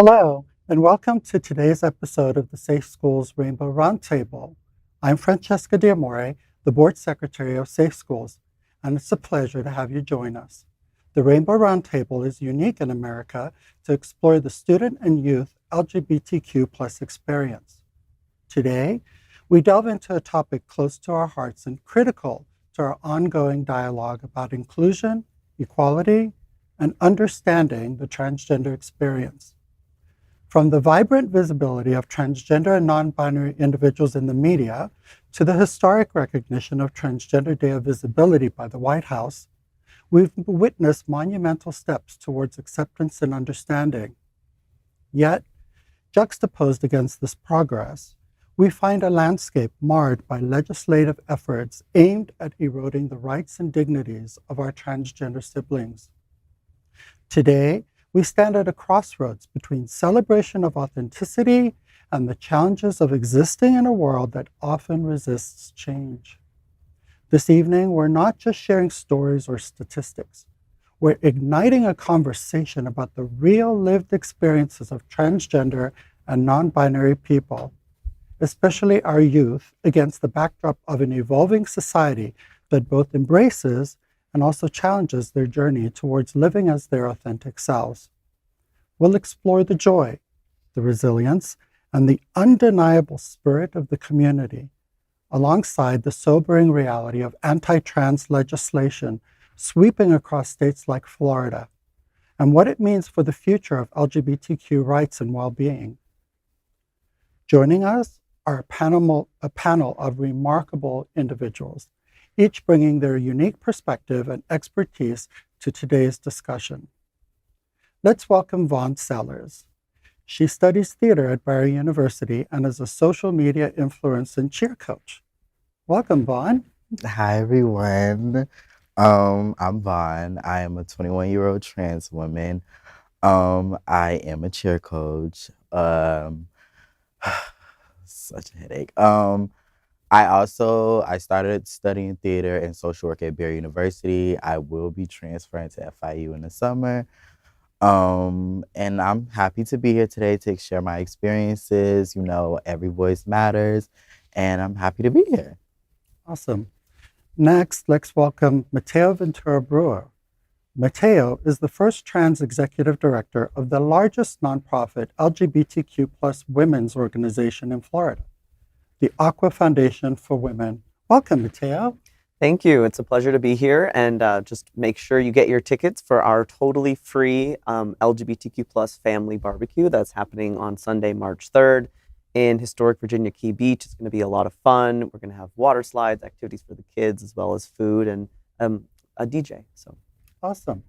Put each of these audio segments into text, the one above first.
Hello, and welcome to today's episode of the Safe Schools Rainbow Roundtable. I'm Francesca D'Amore, the Board Secretary of Safe Schools, and it's a pleasure to have you join us. The Rainbow Roundtable is unique in America to explore the student and youth LGBTQ plus experience. Today, we delve into a topic close to our hearts and critical to our ongoing dialogue about inclusion, equality, and understanding the transgender experience. From the vibrant visibility of transgender and non-binary individuals in the media to the historic recognition of Transgender Day of Visibility by the White House, we've witnessed monumental steps towards acceptance and understanding. Yet, juxtaposed against this progress, we find a landscape marred by legislative efforts aimed at eroding the rights and dignities of our transgender siblings. Today, we stand at a crossroads between celebration of authenticity and the challenges of existing in a world that often resists change. This evening, we're not just sharing stories or statistics. We're igniting a conversation about the real lived experiences of transgender and non-binary people, especially our youth, against the backdrop of an evolving society that both embraces and also challenges their journey towards living as their authentic selves. We'll explore the joy, the resilience, and the undeniable spirit of the community, alongside the sobering reality of anti-trans legislation sweeping across states like Florida, and what it means for the future of LGBTQ rights and well-being. Joining us are a panel of remarkable individuals, each bringing their unique perspective and expertise to today's discussion. Let's welcome Vaughn Sellers. She studies theater at Barry University and is a social media influence and cheer coach. Welcome, Vaughn. Hi, everyone. I'm Vaughn. I am a 21-year-old trans woman. I am a cheer coach. Such a headache. I started studying theater and social work at Barry University. I will be transferring to FIU in the summer. And I'm happy to be here today to share my experiences. You know, every voice matters, and I'm happy to be here. Awesome. Next, let's welcome Mateo Ventura Brewer. Mateo is the first trans executive director of the largest nonprofit LGBTQ plus women's organization in Florida, the Aqua Foundation for Women. Welcome, Mateo. Thank you. It's a pleasure to be here, and just make sure you get your tickets for our totally free LGBTQ plus family barbecue that's happening on Sunday, March 3rd in historic Virginia Key Beach. It's going to be a lot of fun. We're going to have water slides, activities for the kids, as well as food and a DJ. So awesome.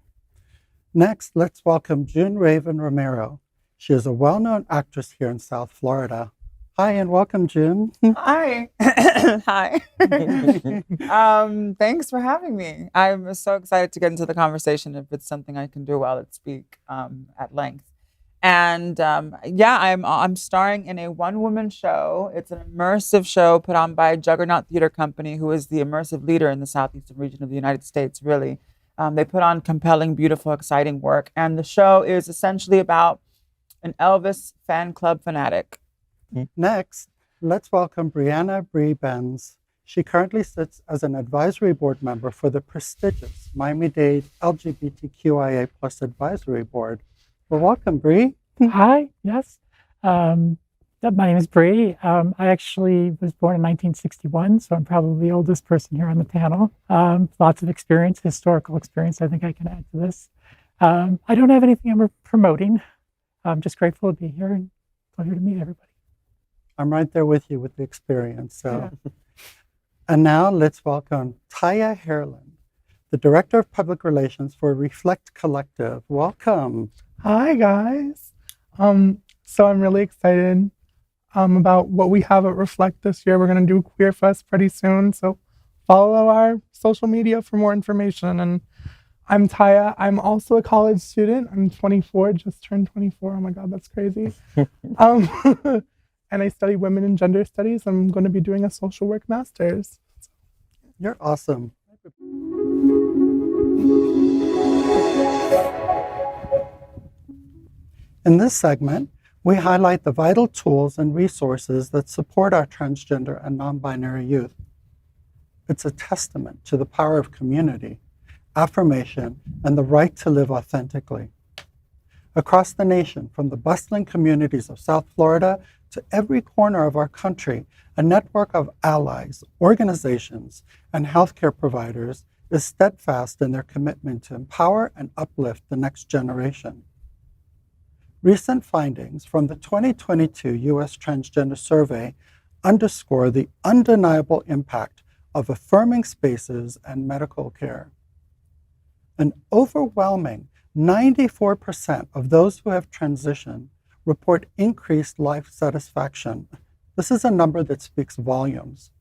Next, let's welcome June Raven Romero. She is a well-known actress here in South Florida. Hi, and welcome, June. Hi. Hi. Thanks for having me. I'm so excited to get into the conversation if it's something I can do well at speak at length. And I'm starring in a one-woman show. It's an immersive show put on by Juggernaut Theater Company, who is the immersive leader in the southeastern region of the United States, really. They put on compelling, beautiful, exciting work. And the show is essentially about an Elvis fan club fanatic. Next, let's welcome Brianna Bree Benz. She currently sits as an advisory board member for the prestigious Miami-Dade LGBTQIA plus advisory board. Well, welcome, Bree. Hi, yes. My name is Bree. I actually was born in 1961, so I'm probably the oldest person here on the panel. Lots of experience, historical experience, I think I can add to this. I don't have anything I'm promoting. I'm just grateful to be here and pleasure to meet everybody. I'm right there with you with the experience. So, yeah. And now let's welcome Taya Harlan, the Director of Public Relations for Reflect Collective. Welcome. Hi, guys. So I'm really excited about what we have at Reflect this year. We're going to do Queer Fest pretty soon. So follow our social media for more information. And I'm Taya. I'm also a college student. I'm 24, just turned 24. Oh my God, that's crazy. And I study women and gender studies. I'm going to be doing a social work master's. You're awesome. In this segment, we highlight the vital tools and resources that support our transgender and non-binary youth. It's a testament to the power of community, affirmation, and the right to live authentically. Across the nation, from the bustling communities of South Florida to every corner of our country, a network of allies, organizations, and healthcare providers is steadfast in their commitment to empower and uplift the next generation. Recent findings from the 2022 U.S. Transgender Survey underscore the undeniable impact of affirming spaces and medical care. An overwhelming 94% of those who have transitioned report increased life satisfaction. This is a number that speaks volumes.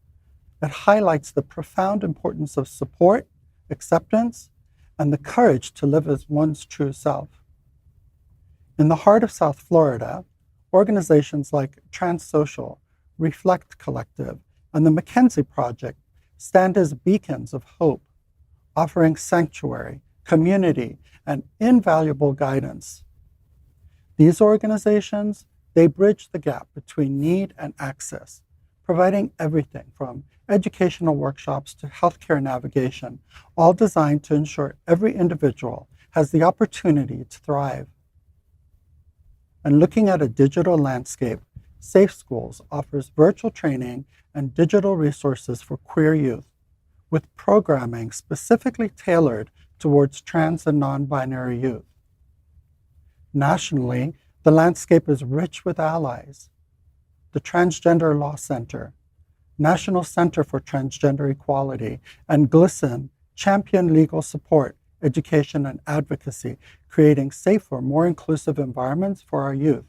It highlights the profound importance of support, acceptance, and the courage to live as one's true self. In the heart of South Florida, organizations like TransSocial, Reflect Collective, and the Mackenzie Project stand as beacons of hope, offering sanctuary, community, and invaluable guidance. These organizations, they bridge the gap between need and access, providing everything from educational workshops to healthcare navigation, all designed to ensure every individual has the opportunity to thrive. And looking at a digital landscape, Safe Schools offers virtual training and digital resources for queer youth, with programming specifically tailored towards trans and non-binary youth. Nationally, the landscape is rich with allies. The Transgender Law Center, National Center for Transgender Equality, and GLSEN champion legal support, education, and advocacy, creating safer, more inclusive environments for our youth.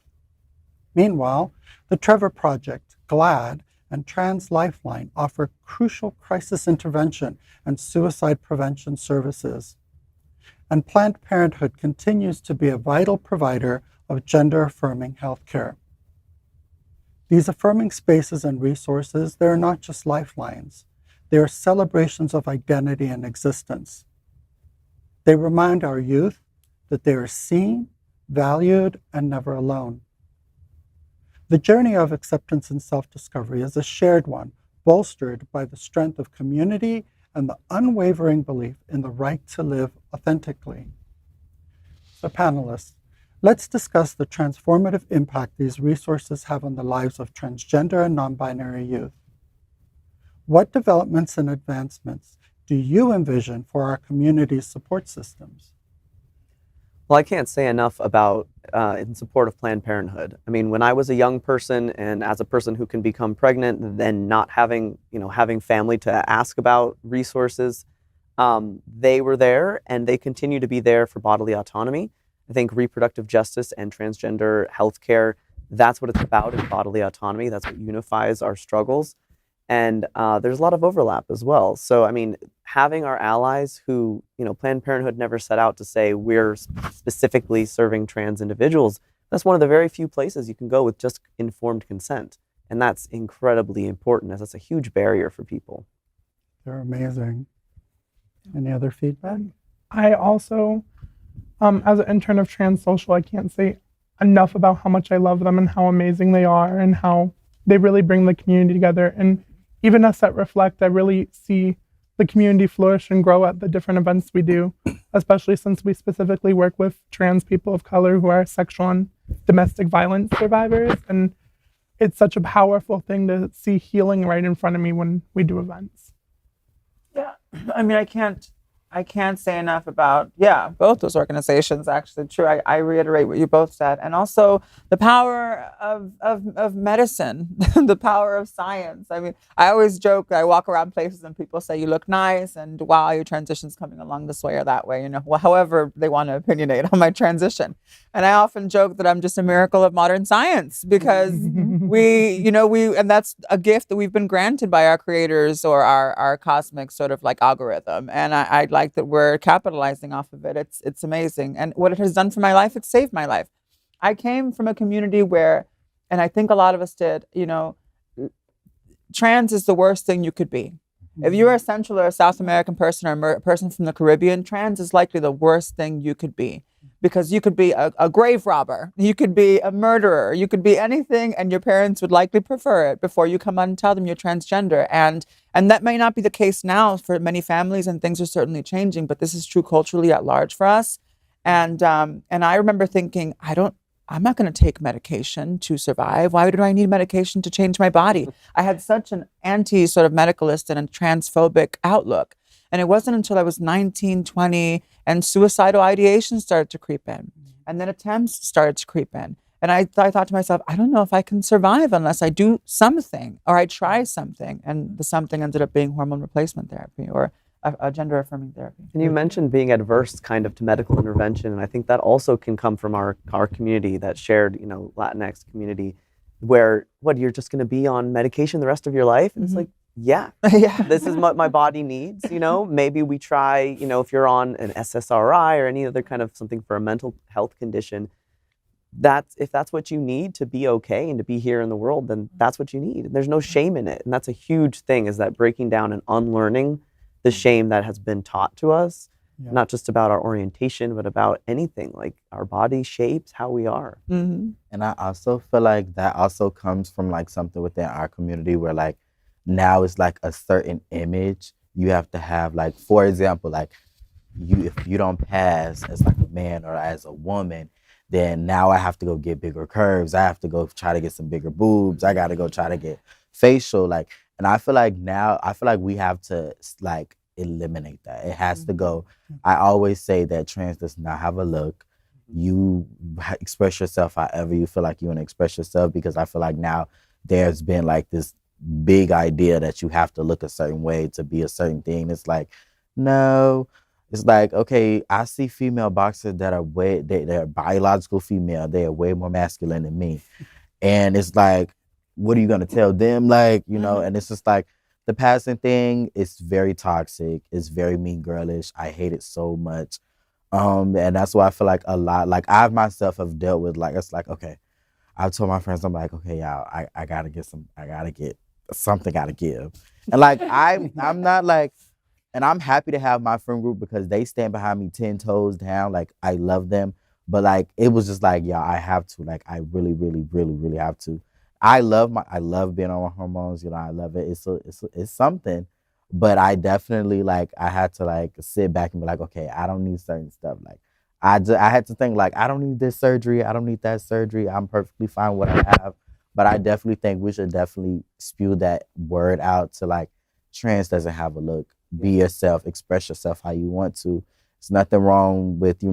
Meanwhile, the Trevor Project, GLAD, and Trans Lifeline offer crucial crisis intervention and suicide prevention services. And Planned Parenthood continues to be a vital provider of gender-affirming healthcare. These affirming spaces and resources, they are not just lifelines. They are celebrations of identity and existence. They remind our youth that they are seen, valued, and never alone. The journey of acceptance and self-discovery is a shared one, bolstered by the strength of community and the unwavering belief in the right to live authentically. So panelists, let's discuss the transformative impact these resources have on the lives of transgender and non-binary youth. What developments and advancements do you envision for our community's support systems? Well, I can't say enough about in support of Planned Parenthood. I mean, when I was a young person, and as a person who can become pregnant, then not having family to ask about resources, they were there, and they continue to be there for bodily autonomy. I think reproductive justice and transgender healthcare, that's what it's about, is bodily autonomy. That's what unifies our struggles. And there's a lot of overlap as well. So, I mean, having our allies who, Planned Parenthood never set out to say we're specifically serving trans individuals, that's one of the very few places you can go with just informed consent. And that's incredibly important, as that's a huge barrier for people. They're amazing. Any other feedback? I also, as an intern of TransSocial, I can't say enough about how much I love them and how amazing they are and how they really bring the community together. And even us at Reflect, I really see the community flourish and grow at the different events we do, especially since we specifically work with trans people of color who are sexual and domestic violence survivors. And it's such a powerful thing to see healing right in front of me when we do events. Yeah, I mean, I can't say enough about, both those organizations, actually. True, I reiterate what you both said. And also the power of medicine, the power of science. I mean, I always joke, I walk around places and people say, you look nice, and wow, your transition's coming along this way or that way, however they want to opinionate on my transition. And I often joke that I'm just a miracle of modern science, because and that's a gift that we've been granted by our creators or our cosmic sort of like algorithm. And I like that we're capitalizing off of it. It's amazing. And what it has done for my life, it saved my life. I came from a community where, and I think a lot of us did, trans is the worst thing you could be. If you're a Central or a South American person or a person from the Caribbean, trans is likely the worst thing you could be, because you could be a grave robber, you could be a murderer, you could be anything, and your parents would likely prefer it before you come out and tell them you're transgender. And that may not be the case now for many families, and things are certainly changing, but this is true culturally at large for us. And I remember thinking, I'm not going to take medication to survive. Why do I need medication to change my body? I had such an anti sort of medicalist and a transphobic outlook. And it wasn't until I was 19, 20, and suicidal ideation started to creep in. And then attempts started to creep in. And I thought to myself, I don't know if I can survive unless I do something or I try something. And the something ended up being hormone replacement therapy or a gender affirming therapy. And you mentioned being adverse kind of to medical intervention. And I think that also can come from our community, that shared, Latinx community, where you're just going to be on medication the rest of your life? And it's like, yeah, this is what my body needs. Maybe we try, if you're on an SSRI or any other kind of something for a mental health condition, if that's what you need to be okay and to be here in the world, then that's what you need. And there's no shame in it. And that's a huge thing, is that breaking down and unlearning the shame that has been taught to us, not just about our orientation, but about anything, like our body shapes how we are. And I also feel like that also comes from like something within our community where like now it's like a certain image you have to have. Like, for example, like if you don't pass as like a man or as a woman, then now I have to go get bigger curves. I have to go try to get some bigger boobs. I got to go try to get facial. And I feel like we have to like eliminate that. It has to go. I always say that trans does not have a look. You express yourself however you feel like you want to express yourself, because I feel like now there's been like this big idea that you have to look a certain way to be a certain thing. It's like, no. It's like, okay, I see female boxers that are they're biological female. They are way more masculine than me. And it's like, what are you going to tell them? Like, and it's just like the passing thing is very toxic. It's very mean girlish. I hate it so much. And that's why I feel like a lot, like I myself have dealt with, like, it's like, okay, I've told my friends, I'm like, okay, y'all, I gotta get something gotta give. And like, I'm not like, and I'm happy to have my friend group because they stand behind me 10 toes down. Like, I love them. But like, it was just like, yeah, I have to. Like, I really, really, really, really have to. I love being on my hormones. I love it. It's something. But I definitely, like, I had to like sit back and be like, okay, I don't need certain stuff. Like, I had to think like, I don't need this surgery. I don't need that surgery. I'm perfectly fine with what I have. But I definitely think we should definitely spew that word out to like, trans doesn't have a look. Be yourself, express yourself how you want to. There's nothing wrong with,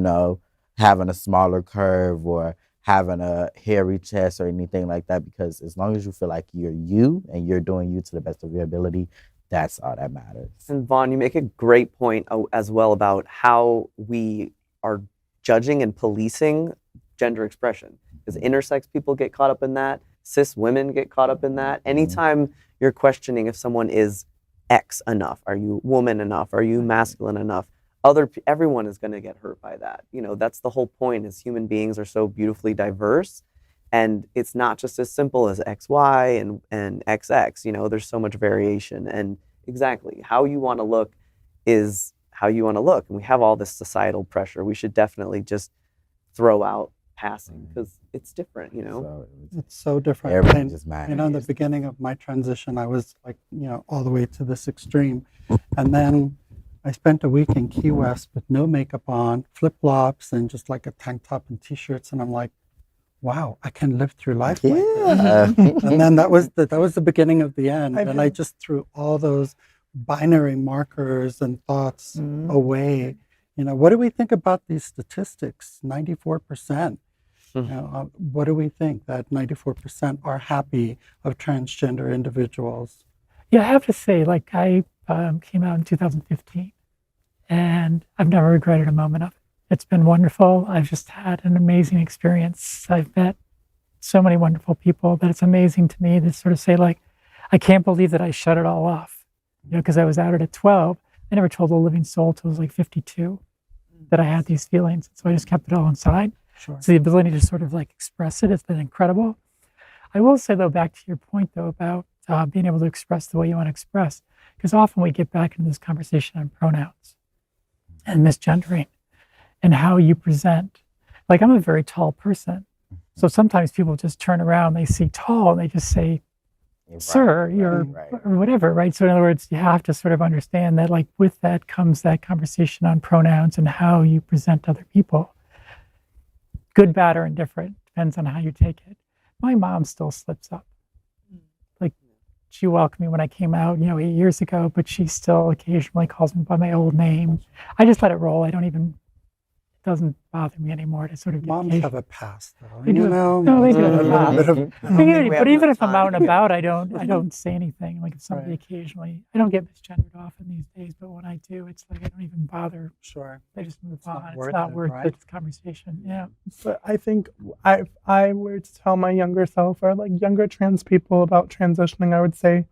having a smaller curve or having a hairy chest or anything like that, because as long as you feel like you're you and you're doing you to the best of your ability, that's all that matters. And Vaughn, you make a great point as well about how we are judging and policing gender expression. Because intersex people get caught up in that, cis women get caught up in that. Anytime you're questioning if someone is X enough, are you woman enough, are you masculine enough, everyone is going to get hurt by that. That's the whole point, is human beings are so beautifully diverse, and it's not just as simple as XY and XX. There's so much variation, and exactly how you want to look is how you want to look. And we have all this societal pressure. We should definitely just throw out passing, because it's different, It's so different. Everything just matters. In the beginning of my transition, I was like, all the way to this extreme. And then I spent a week in Key West with no makeup on, flip-flops, and just like a tank top and t-shirts. And I'm like, wow, I can live through life like this. And then that was the beginning of the end. And I just threw all those binary markers and thoughts away. What do we think about these statistics? 94%. What do we think that 94% are happy of transgender individuals? Yeah, I have to say, like, I came out in 2015, and I've never regretted a moment of it. It's been wonderful. I've just had an amazing experience. I've met so many wonderful people that it's amazing to me to sort of say, like, I can't believe that I shut it all off, because I was outed at 12. I never told a living soul till I was like 52 that I had these feelings. So I just kept it all inside. Sure. So the ability to sort of like express it has been incredible. I will say, though, back to your point, though, about being able to express the way you want to express, because often we get back into this conversation on pronouns and misgendering and how you present. like I'm a very tall person. So sometimes people just turn around, they see tall, and they just say, sir, you're, or whatever, right? So in other words, you have to sort of understand that, like, with that comes that conversation on pronouns and how you present to other people. Good, bad, or indifferent, depends on how you take it. My mom still slips up. Like, she welcomed me when I came out, 8 years ago, but she still occasionally calls me by my old name. I just let it roll. It doesn't bother me anymore to sort of get Moms have a past, though. They do. No, They do have a a little bit of. But even if I'm out and about, I don't say anything. Like if somebody occasionally, I don't get misgendered often these days, but when I do, it's like I don't even bother. Sure. I just move on. It's It's not worth right? the conversation. Yeah. But I think if I were to tell my younger self or like younger trans people about transitioning, I would say,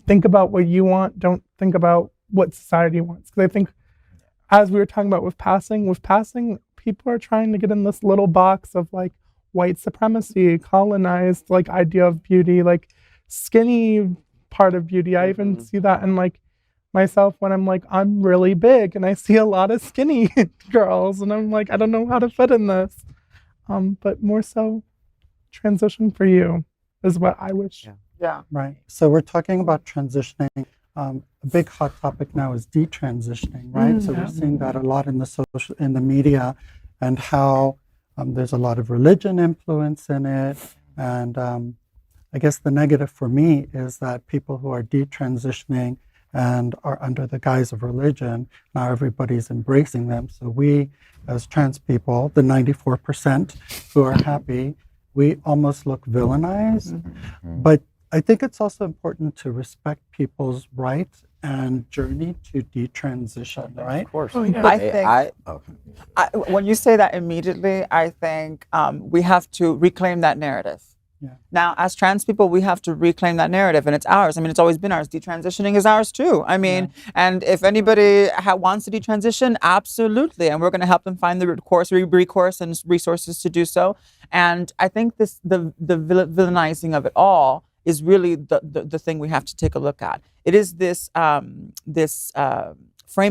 think about what you want. Don't think about what society wants. Because I think, as we were talking about with passing, people are trying to get in this little box of like white supremacy, colonized like idea of beauty, like skinny part of beauty. I even see that in like myself when I'm really big and I see a lot of skinny girls and I'm like, I don't know how to fit in this. But more so, transition for you is what I wish. Yeah. Right. So we're talking about transitioning. A big hot topic now is detransitioning, right? So we're seeing that a lot in the media, and how there's a lot of religion influence in it. And I guess the negative for me is that people who are detransitioning and are under the guise of religion, now everybody's embracing them. So we, as trans people, the 94% who are happy, we almost look villainized. But I think it's also important to respect people's rights and journey to detransition, right? Of course. I think when you say that immediately, I think we have to reclaim that narrative. Yeah. Now, as trans people, we have to reclaim that narrative, and it's ours. I mean, it's always been ours. Detransitioning is ours too. I mean, and if anybody wants to detransition, absolutely, and we're going to help them find the recourse and resources to do so. And I think the villainizing of it all is really the thing we have to take a look at. It is this frame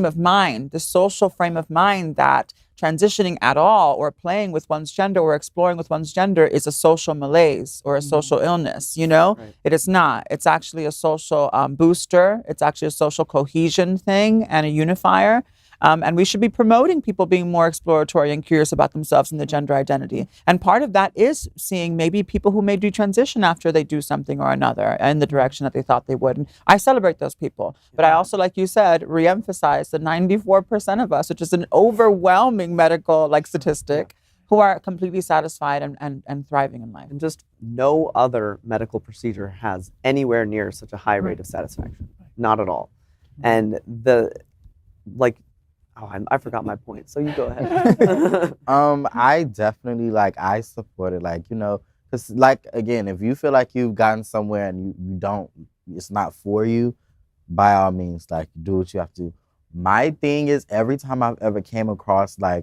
of mind, the social frame of mind, that transitioning at all or playing with one's gender or exploring with one's gender is a social malaise or a social illness, Right. It is not. It's actually a social booster. It's actually a social cohesion thing and a unifier. And we should be promoting people being more exploratory and curious about themselves and their gender identity. And part of that is seeing maybe people who may detransition after they do something or another in the direction that they thought they would. And I celebrate those people. But I also, like you said, reemphasize the 94% of us, which is an overwhelming medical statistic, who are completely satisfied and thriving in life. And just no other medical procedure has anywhere near such a high rate of satisfaction. Not at all. And I forgot my point, so you go ahead. I definitely I support it, because again, if you feel like you've gotten somewhere and you don't, it's not for you, by all means, do what you have to do. My thing is, every time I've ever came across a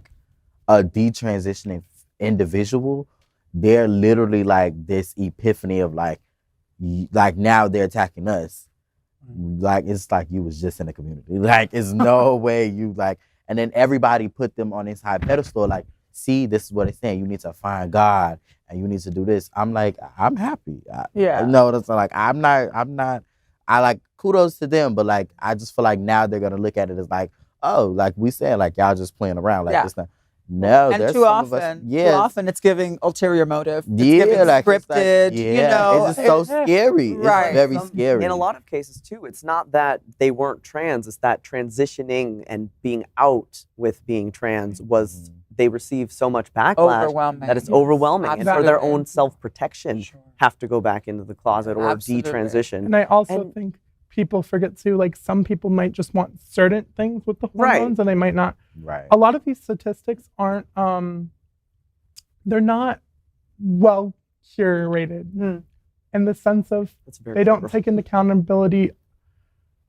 detransitioning individual, they're literally this epiphany of now they're attacking us. It's you was just in the community. It's no way you and then everybody put them on this high pedestal. See, this is what it's saying. You need to find God and you need to do this. I'm I'm happy. No, that's I'm not. Kudos to them, but I just feel now they're gonna look at it as we said, y'all just playing around. It's not. No, and too often it's giving ulterior motive. It's giving scripted. It's just so scary. Right. It's very scary. In a lot of cases too, it's not that they weren't trans. It's that transitioning and being out with being trans was they receive so much backlash that it's overwhelming, and for their own self-protection, have to go back into the closet or detransition. And I also think people forget too, some people might just want certain things with the hormones, and they might not. Right. A lot of these statistics aren't, they're not well curated in the sense of they don't take into accountability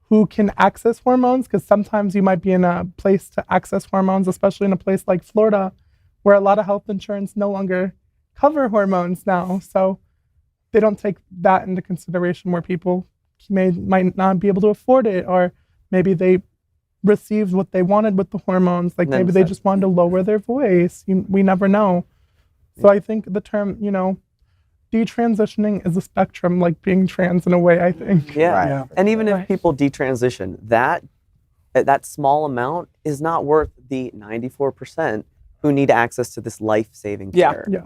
who can access hormones, because sometimes you might be in a place to access hormones, especially in a place like Florida, where a lot of health insurance no longer cover hormones now. So they don't take that into consideration, where people might not be able to afford it, or maybe they received what they wanted with the hormones. Like Then maybe they said- just wanted to lower their voice. We never know. So I think the term, detransitioning is a spectrum, like being trans in a way, I think. Yeah. Right. Yeah. And even if Right. people detransition, that small amount is not worth the 94% who need access to this life-saving Yeah. care. Yeah.